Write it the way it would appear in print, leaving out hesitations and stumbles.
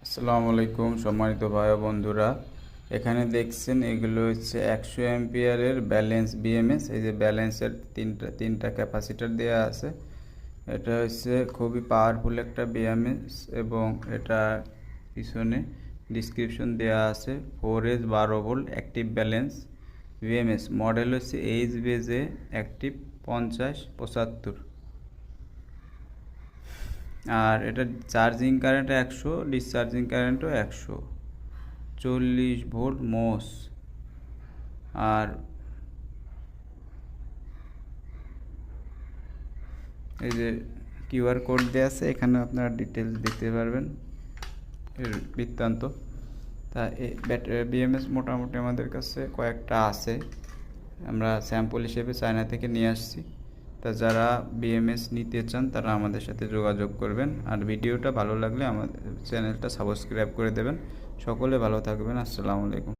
আসসালামু আলাইকুম সম্মানিত ভাই ও বন্ধুরা, এখানে দেখছেন এগুলো হচ্ছে 100 অ্যাম্পিয়ারের ব্যালেন্স বিএমএস। এই যে ব্যালেন্সের তিনটা ক্যাপাসিটার দেওয়া আছে। এটা হচ্ছে খুবই পাওয়ারফুল একটা বিএমএস এবং এটা পিছনে ডিসক্রিপশন দেওয়া আছে 4H 12 volt active balance BMS. Model হচ্ছে HBJ অ্যাক্টিভ 5075। আর এটা চার্জিং কারেন্ট 100, ডিসচার্জিং কারেন্টও 140 ভোল্ট মোস। আর এই যে কিউআর কোড দেওয়া আছে, এখানে আপনারা ডিটেলস দেখতে পারবেন এর বৃত্তান্ত। তা এই বিএমএস মোটামুটি আমাদের কাছে কয়েকটা আছে, আমরা স্যাম্পল হিসেবে চায়না থেকে নিয়ে আসছি। তা যারা বিএমএস নিতে চান তারা আমাদের সাথে যোগাযোগ করবেন। আর ভিডিওটা ভালো লাগলে আমাদের চ্যানেলটা সাবস্ক্রাইব করে দেবেন। সকলে ভালো থাকবেন। আসসালামু আলাইকুম।